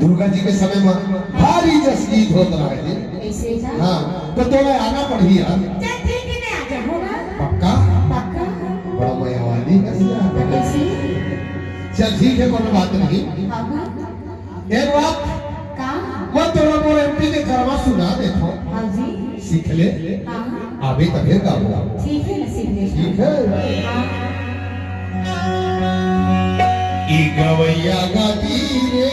दुर्गा जी के समय में भारी जस गीत होता है। ऐसे जा हाँ तो तुम्हें आना पड़ी यार। चल ठीक है मैं आ जाऊंगा। पक्का पक्का बड़ा मजा वाली कैसे? चल ठीक है कोई बात नहीं। हाँ एक बात का वो थोड़ा मोर एमपी के करवा सुना देखो। हाँ जी सीख ले हाँ अभी तभी गाऊंगा। ठीक है नसीब ने ठीक है हाँ ई गवैया गाती रे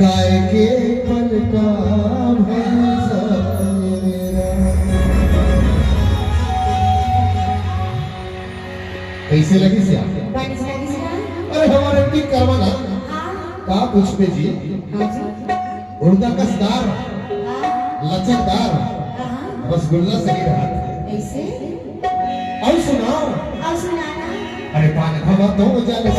गाय के पल का कैसे लगी से अरे हमारे एमपी करवा ना का कुछ पे जी उड़दा कसदार लचकदार रसगुल्ला सही रहा ऐसे और सुनाओ और सुनाना अरे पान खवा तो जल